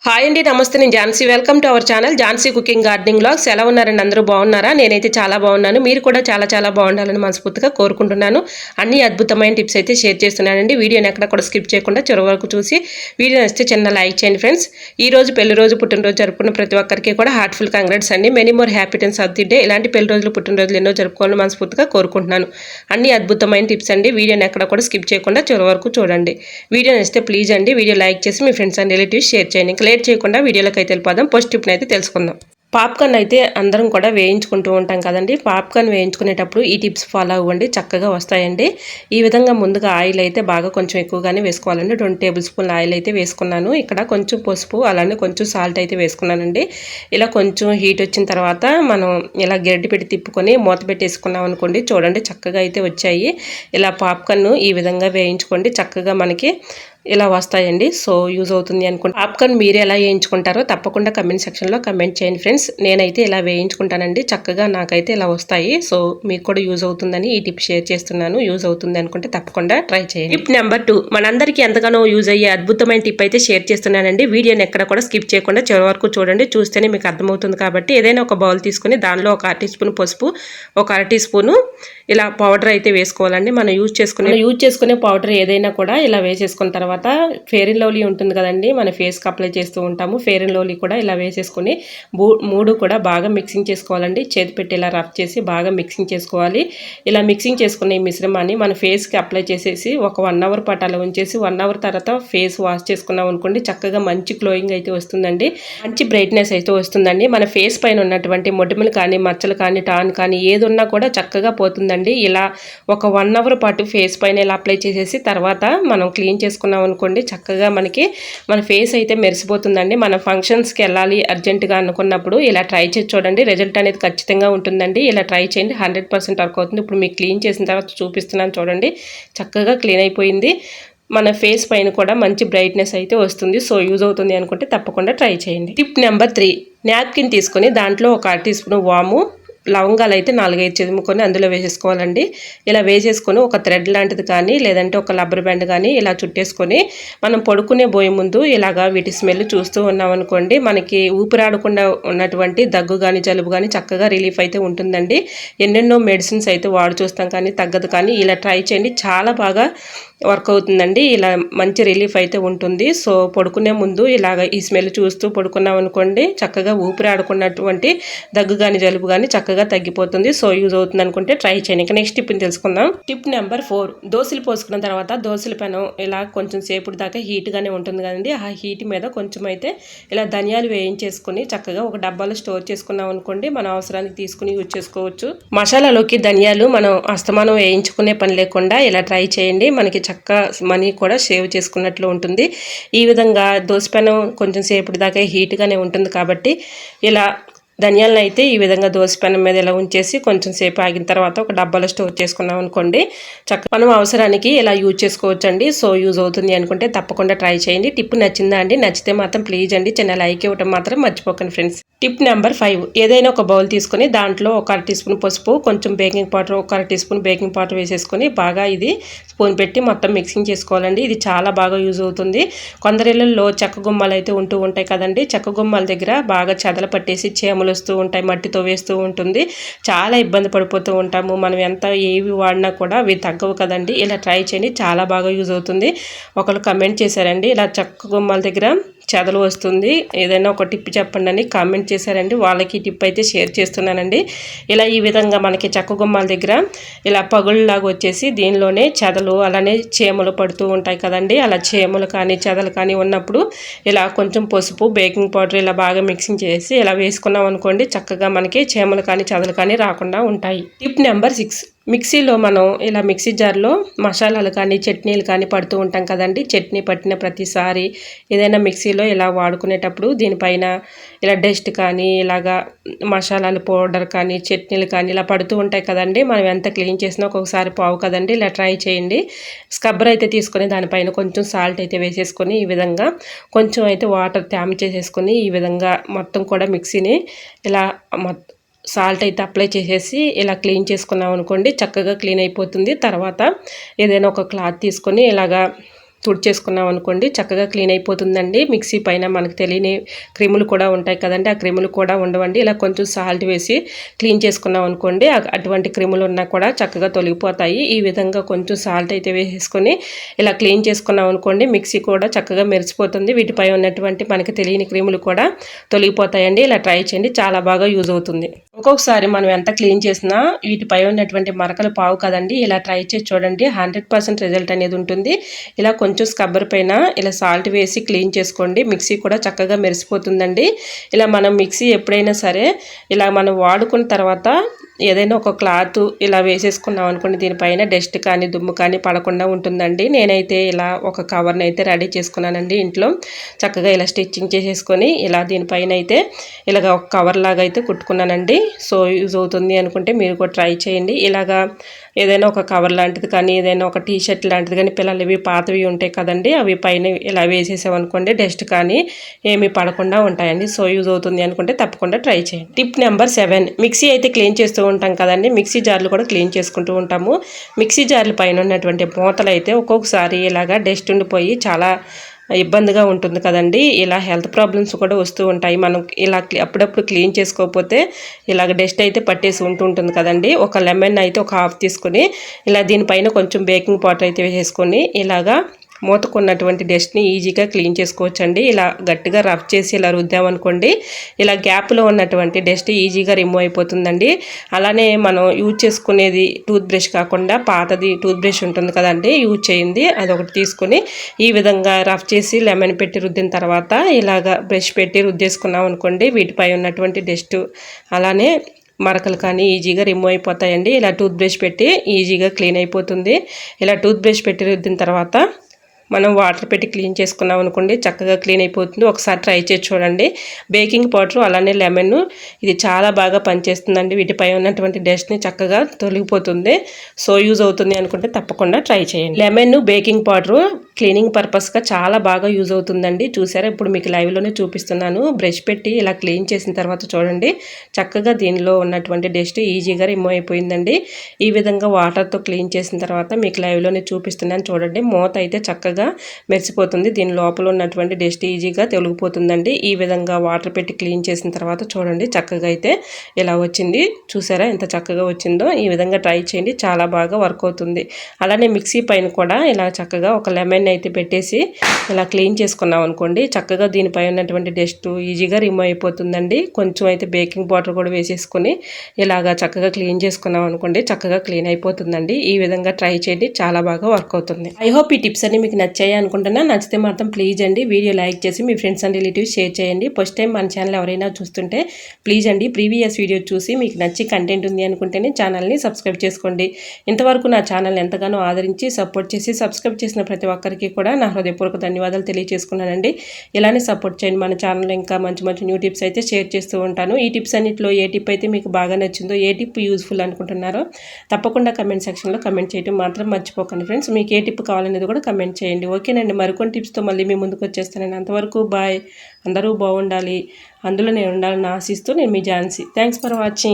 Hi అండి, నమస్తే. నేను Jhansi. Welcome to our channel Jhansi cooking gardening vlogs. ఎలా ఉన్నారండి? అందరూ బాగున్నారా? నేనైతే చాలా బాగున్నాను. మీరు కూడా చాలా చాలా బాగుండాలని మనస్ఫూర్తిగా కోరుకుంటున్నాను. అన్ని అద్భుతమైన టిప్స్ అయితే షేర్ చేస్తున్నానండి. వీడియోని ఎక్కడ కూడా స్కిప్ చేయకుండా చివరి వరకు చూసి వీడియో నచ్చితే చిన్న లైక్ చేయండి ఫ్రెండ్స్. ఈ రోజు పెళ్లి రోజు, పుట్టినరోజు జరుపుకున్న ప్రతి ఒక్కరికి కూడా హార్ట్ఫుల్ కంగ్రాట్స్ అండి. Many more happiness of the day. ఇలాంటి పెళ్లి రోజులు, పుట్టినరోజులు ఎన్నో జరుపుకోవాలని మనస్ఫూర్తిగా కోరుకుంటున్నాను. అన్ని అద్భుతమైన టిప్స్ అండి. వీడియోని ఎక్కడ కూడా స్కిప్ చేయకుండా చివరి వరకు చూడండి. వీడియో నచ్చితే ప్లీజ్ అండి వీడియో లైక్ చేసి మీ ఫ్రెండ్స్ అండ్ రిలేటివ్స్ షేర్ చేయండి. ఇంకా లేట్ చేయకుండా వీడియోలోకి అయితే వెళ్ళిపోదాం. ఫస్ట్ టిప్ని అయితే తెలుసుకుందాం. పాప్కార్న్ అయితే అందరం కూడా వేయించుకుంటూ ఉంటాం కదండి. పాప్కార్న్ వేయించుకునేటప్పుడు ఈ టిప్స్ ఫాలో అవ్వండి, చక్కగా వస్తాయండి. ఈ విధంగా ముందుగా ఆయిల్ అయితే బాగా కొంచెం ఎక్కువగానే వేసుకోవాలండి. 2 టేబుల్ స్పూన్ల ఆయిల్ అయితే వేసుకున్నాను. ఇక్కడ కొంచెం పసుపు, అలానే కొంచెం సాల్ట్ అయితే వేసుకున్నానండి. ఇలా కొంచెం హీట్ వచ్చిన తర్వాత మనం ఇలా గరిటె పెట్టి తిప్పుకొని మూత పెట్టి వేసుకున్నాం అనుకోండి, చూడండి చక్కగా అయితే వచ్చాయి. ఇలా పాప్కార్న్ ఈ విధంగా వేయించుకోండి, చక్కగా మనకి ఇలా వస్తాయండి. సో యూజ్ అవుతుంది అనుకుంటే పాప్కార్న్ మీరు ఎలా వేయించుకుంటారో తప్పకుండా కమెంట్ సెక్షన్లో కమెంట్ చేయండి ఫ్రెండ్స్. నేనైతే ఇలా వేయించుకుంటానండి, చక్కగా నాకైతే ఇలా వస్తాయి. సో మీకు కూడా యూజ్ అవుతుందని ఈ టిప్ షేర్ చేస్తున్నాను. యూజ్ అవుతుంది అనుకుంటే తప్పకుండా ట్రై చేయండి. టిప్ నెంబర్ 2 మనందరికీ ఎంతగానో యూజ్ అయ్యే అద్భుతమైన టిప్ అయితే షేర్ చేస్తున్నానండి. వీడియోని ఎక్కడ కూడా స్కిప్ చేయకుండా చివరి వరకు చూడండి, చూస్తేనే మీకు అర్థమవుతుంది. కాబట్టి ఏదైనా ఒక బౌల్ తీసుకుని దానిలో ఒక 1/2 టీ స్పూన్ పసుపు, ఒక 1/2 టీ స్పూను ఇలా పౌడర్ అయితే వేసుకోవాలండి. మనం యూజ్ చేసుకునే పౌడర్ ఏదైనా కూడా ఇలా వేసేసుకున్న తర్వాత ఫెయిర్ అండ్ లవ్లీ ఉంటుంది కదండి, మన ఫేస్కి అప్లై చేస్తూ ఉంటాము. ఫెయిర్ అండ్ లవ్లీ కూడా ఇలా వేసేసుకొని మూడు కూడా బాగా మిక్సింగ్ చేసుకోవాలండి. చేతి పెట్టి ఇలా రఫ్ చేసి బాగా మిక్సింగ్ చేసుకోవాలి. ఇలా మిక్సింగ్ చేసుకునే ఈ మిశ్రమాన్ని మన ఫేస్కి అప్లై చేసేసి ఒక 1 అవర్ పాటు అలా ఉంచేసి 1 అవర్ తర్వాత ఫేస్ వాష్ చేసుకున్నాం అనుకోండి, చక్కగా మంచి గ్లోయింగ్ అయితే వస్తుందండి, మంచి బ్రైట్నెస్ అయితే వస్తుందండి. మన ఫేస్ పైన ఉన్నటువంటి మొటిమలు కానీ, మచ్చలు కానీ, టాన్ కానీ ఏది ఉన్నా కూడా చక్కగా పోతుందండి. ఇలా ఒక 1 అవర్ పాటు ఫేస్ పైన ఇలా అప్లై చేసేసి తర్వాత మనం క్లీన్ చేసుకున్నాం అనుకోండి, చక్కగా మనకి మన ఫేస్ అయితే మెరిసిపోతుందండి. మన ఫంక్షన్స్కి వెళ్ళాలి అర్జెంటుగా అనుకున్నప్పుడు ఇలా ట్రై చేసి చూడండి, రిజల్ట్ అనేది ఖచ్చితంగా ఉంటుందండి. ఇలా ట్రై చేయండి, 100% వర్క్ అవుతుంది. ఇప్పుడు మీకు క్లీన్ చేసిన తర్వాత చూపిస్తున్నాను చూడండి, చక్కగా క్లీన్ అయిపోయింది. మన ఫేస్ పైన కూడా మంచి బ్రైట్నెస్ అయితే వస్తుంది. సో యూజ్ అవుతుంది అనుకుంటే తప్పకుండా ట్రై చేయండి. టిప్ నెంబర్ 3 నాప్కిన్ తీసుకొని దాంట్లో ఒక 1/2 టీ స్పూన్ వాము, లవంగాలు అయితే 4-5 చిదుముకొని అందులో వేసేసుకోవాలండి. ఇలా వేసేసుకొని ఒక థ్రెడ్ లాంటిది కానీ లేదంటే ఒక రబ్బర్ బ్యాండ్ కానీ ఇలా చుట్టేసుకొని మనం పడుకునే పోయే ముందు ఇలాగా వీటి స్మెల్ చూస్తూ ఉన్నాం అనుకోండి, మనకి ఊపిరాడకుండా ఉన్నటువంటి దగ్గు కానీ జలుబు కానీ చక్కగా రిలీఫ్ అయితే ఉంటుందండి. ఎన్నెన్నో మెడిసిన్స్ అయితే వాడు చూస్తాం కానీ తగ్గదు, కానీ ఇలా ట్రై చేయండి, చాలా బాగా వర్క్ అవుతుందండి. ఇలా మంచి రిలీఫ్ అయితే ఉంటుంది. సో పడుకునే ముందు ఇలాగ ఈ స్మెల్ చూస్తూ పడుకున్నాం అనుకోండి, చక్కగా ఊపిరాడుకున్నటువంటి దగ్గు కానీ జలుబు కానీ చక్కగా తగ్గిపోతుంది. సో యూజ్ అవుతుంది అనుకుంటే ట్రై చేయండి. ఇంకా నెక్స్ట్ టిప్ని తెలుసుకుందాం. టిప్ నెంబర్ 4 దోశలు పోసుకున్న తర్వాత దోశల పెనం ఇలా కొంచెం సేపు దాకా హీట్గానే ఉంటుంది కదండి, ఆ హీట్ మీద కొంచెం అయితే ఇలా ధనియాలు వేయించేసుకుని చక్కగా ఒక డబ్బాలో స్టోర్ చేసుకున్నాం అనుకోండి, మన అవసరానికి తీసుకుని యూజ్ చేసుకోవచ్చు. మసాలాలోకి ధనియాలు మనం అస్తమానం వేయించుకునే పని లేకుండా ఇలా ట్రై చేయండి, మనకి చక్క మనీ కూడా సేవ్ చేసుకున్నట్లు ఉంటుంది. ఈ విధంగా దోశ పెనం కొంచెం సేపు దాకా హీట్గానే ఉంటుంది కాబట్టి ఇలా ధనియాలను అయితే ఈ విధంగా దోశ పెనం మీద ఇలా ఉంచేసి కొంచెం సేపు ఆగిన తర్వాత ఒక డబ్బాలో స్టోర్ చేసుకున్నాం అనుకోండి, చక్కగా మనం అవసరానికి ఇలా యూజ్ చేసుకోవచ్చు అండి. సో యూజ్ అవుతుంది అనుకుంటే తప్పకుండా ట్రై చేయండి. టిప్ నచ్చిందా అండి? నచ్చితే మాత్రం ప్లీజ్ అండి చిన్న లైక్ ఇవ్వటం మాత్రం మర్చిపోకండి ఫ్రెండ్స్. టిప్ నెంబర్ 5 ఏదైనా ఒక బౌల్ తీసుకొని దాంట్లో ఒక 1/2 టీ స్పూన్ పసుపు, కొంచెం బేకింగ్ పౌడర్, ఒక 1/2 టీ స్పూన్ బేకింగ్ పౌడర్ వేసేసుకొని బాగా ఇది స్పూన్ పెట్టి మొత్తం మిక్సింగ్ చేసుకోవాలండి. ఇది చాలా బాగా యూజ్ అవుతుంది. కొందరిళ్ళల్లో చెక్క గుమ్మాలు అయితే ఉంటూ ఉంటాయి కదండి, చెక్క గుమ్మాల దగ్గర బాగా చెదలు పట్టేసి చీమలు వస్తూ ఉంటాయి, మట్టితో వేస్తూ ఉంటుంది, చాలా ఇబ్బంది పడిపోతూ ఉంటాము. మనం ఎంత ఏవి వాడినా కూడా అవి తగ్గవు కదండి. ఇలా ట్రై చేయండి, చాలా బాగా యూజ్ అవుతుంది. ఒకరు కమెంట్ చేశారండి, ఇలా చెక్క గుమ్మాల దగ్గర చెదలు వస్తుంది, ఏదైనా ఒక టిప్ చెప్పండి అని కామెంట్ చేశారండి. వాళ్ళకి టిప్ అయితే షేర్ చేస్తున్నానండి. ఇలా ఈ విధంగా మనకి చెక్క గుమ్మాల దగ్గర ఇలా పగుళ్ళలాగా వచ్చేసి దీనిలోనే చెదలు అలానే చీమలు పడుతూ ఉంటాయి కదండి, అలా చీమలు కానీ చెదలు కానీ ఉన్నప్పుడు ఇలా కొంచెం పసుపు, బేకింగ్ పౌడర్ ఇలా బాగా మిక్సింగ్ చేసి ఇలా వేసుకున్నాం అనుకోండి, చక్కగా మనకి చీమలు కానీ చెదలు కానీ రాకుండా ఉంటాయి. టిప్ నెంబర్ 6 మిక్సీలో మనం ఇలా మిక్సీ జార్లో మసాలాలు కానీ చట్నీలు కానీ పడుతూ ఉంటాం కదండి, చట్నీ పట్టిన ప్రతిసారి ఏదైనా మిక్సీలో ఇలా వాడుకునేటప్పుడు దీనిపైన ఇలా డస్ట్ కానీ ఇలాగా మసాలాలు పౌడర్ కానీ చట్నీలు కానీ ఇలా పడుతూ ఉంటాయి కదండి, మనం ఎంత క్లీన్ చేసినా ఒక్కొక్కసారి పోవు కదండి. ఇలా ట్రై చేయండి. స్క్రబ్బర్ అయితే తీసుకొని దానిపైన కొంచెం సాల్ట్ అయితే వేసేసుకొని ఈ విధంగా కొంచెం అయితే వాటర్ తేమ చేసేసుకొని ఈ విధంగా మొత్తం కూడా మిక్సీని ఇలా సాల్ట్ అయితే అప్లై చేసేసి ఇలా క్లీన్ చేసుకున్నాం అనుకోండి, చక్కగా క్లీన్ అయిపోతుంది. తర్వాత ఏదైనా ఒక క్లాత్ తీసుకొని ఇలాగా తుడిచేసుకున్నాం అనుకోండి చక్కగా క్లీన్ అయిపోతుందండి. మిక్సీ పైన మనకు తెలియని క్రిములు కూడా ఉంటాయి కదండి, ఆ క్రిములు కూడా ఉండవండి. ఇలా కొంచెం సాల్ట్ వేసి క్లీన్ చేసుకున్నాం అనుకోండి అటువంటి క్రిములు ఉన్నా కూడా చక్కగా తొలగిపోతాయి. ఈ విధంగా కొంచెం సాల్ట్ అయితే వేసేసుకొని ఇలా క్లీన్ చేసుకున్నాం అనుకోండి మిక్సీ కూడా చక్కగా మెరిసిపోతుంది. వీటిపై ఉన్నటువంటి మనకి తెలియని క్రిములు కూడా తొలగిపోతాయండి. ఇలా ట్రై చేయండి, చాలా బాగా యూజ్ అవుతుంది. ఒక్కొక్కసారి మనం ఎంత క్లీన్ చేసినా వీటిపై ఉన్నటువంటి మరకలు పావు కదండి. ఇలా ట్రై చేసి చూడండి, 100% రిజల్ట్ అనేది ఉంటుంది. ఇలా కొంచెం స్క్రబ్బర్ పైన ఇలా సాల్ట్ వేసి క్లీన్ చేసుకోండి, మిక్సీ కూడా చక్కగా మెరిసిపోతుందండి. ఇలా మనం మిక్సీ ఎప్పుడైనా సరే ఇలా మనం వాడుకున్న తర్వాత ఏదైనా ఒక క్లాత్ ఇలా వేసేసుకున్నాం అనుకోండి, దీనిపైన డస్ట్ కానీ దుమ్ము కానీ పడకుండా ఉంటుందండి. నేనైతే ఇలా ఒక కవర్ని అయితే రెడీ చేసుకున్నానండి ఇంట్లో. చక్కగా ఇలా స్టిచ్చింగ్ చేసేసుకొని ఇలా దీనిపైన అయితే ఇలాగ ఒక కవర్ లాగా అయితే కుట్టుకున్నానండి. సో యూజ్ అవుతుంది అనుకుంటే మీరు కూడా ట్రై చేయండి. ఇలాగా ఏదైనా ఒక కవర్ లాంటిది కానీ ఏదైనా ఒక టీ షర్ట్ లాంటిది కానీ పిల్లలవి పాతవి ఉంటాయి కదండి, అవి పైన ఇలా వేసేసామనుకోండి డస్ట్ కానీ ఏమీ పడకుండా ఉంటాయండి. సో యూజ్ అవుతుంది అనుకుంటే తప్పకుండా ట్రై చేయండి. టిప్ నెంబర్ 7, మిక్సీ అయితే క్లీన్ చేస్తూ ఉంటాం కదండి, మిక్సీ జార్లు కూడా క్లీన్ చేసుకుంటూ ఉంటాము. మిక్సీ జార్ల పైన ఉన్నటువంటి మూతలు అయితే ఒక్కొక్కసారి ఇలాగా డస్ట్ ఉండిపోయి చాలా ఇబ్బందిగా ఉంటుంది కదండి. ఇలా హెల్త్ ప్రాబ్లమ్స్ కూడా వస్తూ ఉంటాయి. మనం ఇలా అప్పుడప్పుడు క్లీన్ చేసుకోకపోతే ఇలాగ డస్ట్ అయితే పట్టేసి ఉంటుంది కదండి. ఒక లెమన్ అయితే ఒక హాఫ్ తీసుకొని ఇలా దీనిపైన కొంచెం బేకింగ్ పౌడర్ అయితే వేసేసుకొని ఇలాగా మూతకున్నటువంటి డస్ట్ని ఈజీగా క్లీన్ చేసుకోవచ్చండి. ఇలా గట్టిగా రబ్ చేసి ఇలా రుద్దామనుకోండి ఇలా గ్యాప్లో ఉన్నటువంటి డస్ట్ ఈజీగా రిమూవ్ అయిపోతుందండి. అలానే మనం యూజ్ చేసుకునేది టూత్ బ్రష్ కాకుండా పాతది టూత్ బ్రష్ ఉంటుంది కదండి, యూజ్ చేయింది అదొకటి తీసుకొని ఈ విధంగా రఫ్ చేసి లెమన్ పెట్టి రుద్దిన తర్వాత ఇలాగ బ్రష్ పెట్టి రుద్దేసుకున్నాం అనుకోండి వీటిపై ఉన్నటువంటి డస్ట్ అలానే మరకలు కానీ ఈజీగా రిమూవ్ అయిపోతాయండి. ఇలా టూత్ బ్రష్ పెట్టి ఈజీగా క్లీన్ అయిపోతుంది. ఇలా టూత్ బ్రష్ పెట్టి రుద్దిన తర్వాత మనం వాటర్ పెట్టి క్లీన్ చేసుకున్నాం అనుకోండి చక్కగా క్లీన్ అయిపోతుంది. ఒకసారి ట్రై చేసి చూడండి. బేకింగ్ పౌడర్ అలానే లెమన్ ఇది చాలా బాగా పనిచేస్తుందండి. వీటిపై ఉన్నటువంటి డస్ట్ని చక్కగా తొలగిపోతుంది. సో యూజ్ అవుతుంది అనుకుంటే తప్పకుండా ట్రై చేయండి. లెమన్ బేకింగ్ పౌడర్ క్లీనింగ్ పర్పస్గా చాలా బాగా యూజ్ అవుతుందండి. చూసారా, ఇప్పుడు మీకు లైవ్లోనే చూపిస్తున్నాను. బ్రష్ పెట్టి ఇలా క్లీన్ చేసిన తర్వాత చూడండి చక్కగా దీనిలో ఉన్నటువంటి డస్ట్ ఈజీగా రిమూవ్ అయిపోయిందండి. ఈ విధంగా వాటర్తో క్లీన్ చేసిన తర్వాత మీకు లైవ్లోనే చూపిస్తున్నాను చూడండి. మూత అయితే చక్కగా మెరిసిపోతుంది. దీని లోపల ఉన్నటువంటి డస్ట్ ఈజీగా తొలగిపోతుందండి. ఈ విధంగా వాటర్ పెట్టి క్లీన్ చేసిన తర్వాత చూడండి చక్కగా అయితే ఇలా వచ్చింది. చూసారా ఎంత చక్కగా వచ్చిందో. ఈ విధంగా ట్రై చేయండి, చాలా బాగా వర్క్ అవుతుంది. అలానే మిక్సీ పైన కూడా ఇలా చక్కగా ఒక లెమన్ అయితే పెట్టేసి ఇలా క్లీన్ చేసుకున్నాం అనుకోండి చక్కగా దీనిపై ఉన్నటువంటి డస్ట్ ఈజీగా రిమూవ్ అయిపోతుందండి. కొంచెం అయితే బేకింగ్ పౌడర్ కూడా వేసేసుకొని ఇలాగా చక్కగా క్లీన్ చేసుకున్నాం అనుకోండి చక్కగా క్లీన్ అయిపోతుందండి. ఈ విధంగా ట్రై చేయండి, చాలా బాగా వర్క్ అవుతుంది. ఐ హోప్ ఈ టిప్స్ అన్ని మీకు నచ్చాయి అనుకుంటున్నా. నచ్చితే మాత్రం ప్లీజ్ అండి వీడియో లైక్ చేసి మీ ఫ్రెండ్స్ అండ్ రిలేటివ్స్ షేర్ చేయండి. ఫస్ట్ టైం మన ఛానల్ ఎవరైనా చూస్తుంటే ప్లీజ్ అండి ప్రీవియస్ వీడియో చూసి మీకు నచ్చి కంటెంట్ ఉంది అనుకుంటేనే ఛానల్ని సబ్స్క్రైబ్ చేసుకోండి. ఇంతవరకు నా ఛానల్ ఎంతగానో ఆదరించి సపోర్ట్ చేసి సబ్స్క్రైబ్ చేసిన ప్రతి ఒక్కరికి కూడా నా హృదయపూర్వక ధన్యవాదాలు తెలియజేసుకున్నానండి. ఇలానే సపోర్ట్ చేయండి. మన ఛానల్లో ఇంకా మంచి మంచి న్యూ టిప్స్ అయితే షేర్ చేస్తూ ఉంటాను. ఈ టిప్స్ అన్నింటిలో ఏ టిప్ అయితే మీకు బాగా నచ్చిందో, ఏ టిప్ యూజ్ఫుల్ అనుకుంటున్నారో తప్పకుండా కమెంట్ సెక్షన్లో కమెంట్ చేయడం మాత్రం మర్చిపోకండి ఫ్రెండ్స్. మీకు ఏ టిప్ కావాలనేది కూడా కమెంట్ చేయండి. ఓకేనండి, మరికొన్ని టిప్స్తో మళ్ళీ మీ ముందుకు వచ్చేస్తానండి. అంతవరకు బాయ్. అందరూ బాగుండాలి, అందులో నేను ఉండాలని ఆశిస్తూ నేను మీ ఝాన్సీ. Thanks for watching.